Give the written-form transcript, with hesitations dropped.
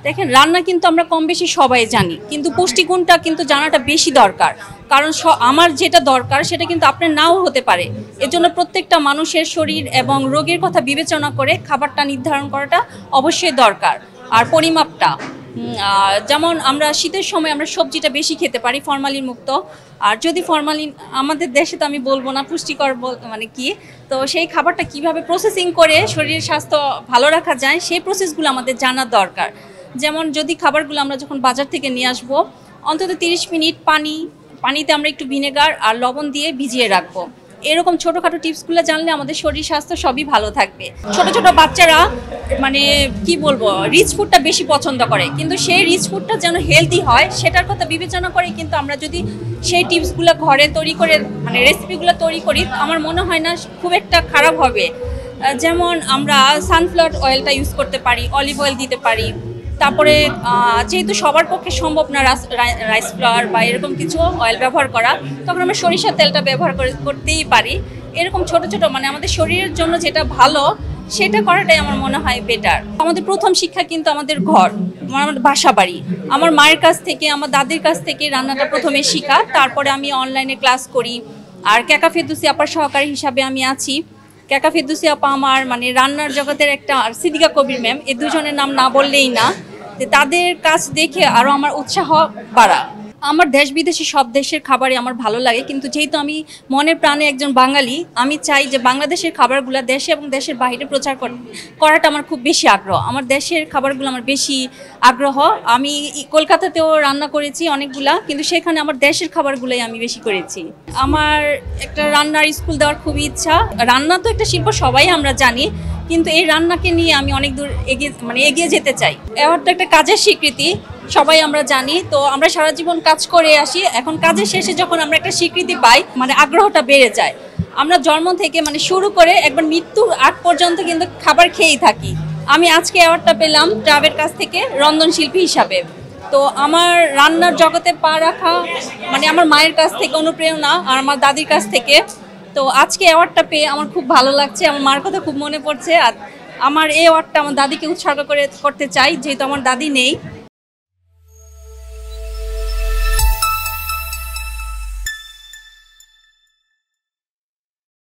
দেখেন রান্না কিন্তু আমরা কম বেশি সবাই জানি, কিন্তু পুষ্টিগুণটা কিন্তু জানাটা বেশি দরকার। কারণ আমার যেটা দরকার সেটা কিন্তু আপনার নাও হতে পারে। এজন্য প্রত্যেকটা মানুষের শরীর এবং রোগের কথা বিবেচনা করে খাবারটা নির্ধারণ করাটা অবশ্যই দরকার। আর পরিমাপটা যেমন আমরা শীতের সময় আমরা সবজিটা বেশি খেতে পারি ফরমালিন মুক্ত। আর যদি ফরমালিন আমাদের দেশে, তো আমি বলবো না পুষ্টিকর মানে কি, তো সেই খাবারটা কিভাবে প্রসেসিং করে শরীরের স্বাস্থ্য ভালো রাখা যায় সেই প্রসেসগুলো আমাদের জানার দরকার। যেমন যদি খাবারগুলো আমরা যখন বাজার থেকে নিয়ে আসবো, অন্তত 30 মিনিট পানিতে আমরা একটু ভিনেগার আর লবণ দিয়ে ভিজিয়ে রাখবো। এরকম ছোটোখাটো টিপসগুলো জানলে আমাদের শরীর স্বাস্থ্য সবই ভালো থাকবে। ছোট ছোট বাচ্চারা মানে কি বলবো, রিচ ফুডটা বেশি পছন্দ করে, কিন্তু সেই রিচ ফুডটা যেন হেলদি হয় সেটার কথা বিবেচনা করে কিন্তু আমরা যদি সেই টিপসগুলো ঘরে তৈরি করে মানে রেসিপিগুলো তৈরি করি, আমার মনে হয় না খুব একটা খারাপ হবে। যেমন আমরা সানফ্লাওয়ার অয়েলটা ইউজ করতে পারি, অলিভ অয়েল দিতে পারি। তারপরে যেহেতু সবার পক্ষে সম্ভব না রাইস ফ্লাওয়ার বা এরকম কিছু অয়েল ব্যবহার করা, তখন আমরা সরিষার তেলটা ব্যবহার করতেই পারি। এরকম ছোট ছোট মানে আমাদের শরীরের জন্য যেটা ভালো সেটা করাটাই আমার মনে হয় বেটার। আমাদের প্রথম শিক্ষা কিন্তু আমাদের ঘর, আমাদের বাসা বাড়ি। আমার মায়ের কাছ থেকে, আমার দাদির কাছ থেকে রান্নাটা প্রথমে শেখা, তারপরে আমি অনলাইনে ক্লাস করি। আর ক্যাকা ফেরদৌসী আপার সহকারী হিসাবে আমি আছি। ক্যাকা ফেরদৌসী আপা আমার মানে রান্নার জগতের একটা, আর সিদ্দিকা কবির ম্যাম, এই দুজনের নাম না বললেই না। তাদের কাজ দেখে আরও আমার উৎসাহ বাড়া। আমার দেশ বিদেশি সব দেশের খাবারই আমার ভালো লাগে, কিন্তু যেহেতু আমি মনের প্রাণে একজন বাঙালি, আমি চাই যে বাংলাদেশের খাবারগুলো দেশে এবং দেশের বাইরে প্রচার করাটা আমার খুব বেশি আগ্রহ। আমার দেশের খাবারগুলো আমার বেশি আগ্রহ। আমি কলকাতাতেও রান্না করেছি অনেকগুলা, কিন্তু সেখানে আমার দেশের খাবারগুলোই আমি বেশি করেছি। আমার একটা রান্নার স্কুল দেওয়ার খুবই ইচ্ছা। রান্না তো একটা শিল্প, সবাই আমরা জানি, কিন্তু এই রান্নাকে নিয়ে আমি অনেক দূর এগিয়ে যেতে চাই। অ্যাওয়ার্ডটা একটা কাজের স্বীকৃতি, সবাই আমরা জানি। তো আমরা সারা জীবন কাজ করে আসি, এখন কাজের শেষে যখন আমরা একটা স্বীকৃতি পাই মানে আগ্রহটা বেড়ে যায়। আমরা জন্ম থেকে মানে শুরু করে একবার মৃত্যুর আগ পর্যন্ত কিন্তু খাবার খেয়েই থাকি। আমি আজকে অ্যাওয়ার্ডটা পেলাম ট্রাভের কাছ থেকে রন্ধনশিল্পী হিসাবে। তো আমার রান্নার জগতে পা রাখা মানে আমার মায়ের কাছ থেকে অনুপ্রেরণা আর আমার দাদির কাছ থেকে। তো আজকে অ্যাওয়ার্ডটা পেয়ে আমার খুব ভালো লাগছে, আমার মার কথা খুব মনে পড়ছে। আর আমার এই অ্যাওয়ার্ডটা আমার দাদিকে উৎসর্গ করতে চাই, যেহেতু আমার দাদি নেই।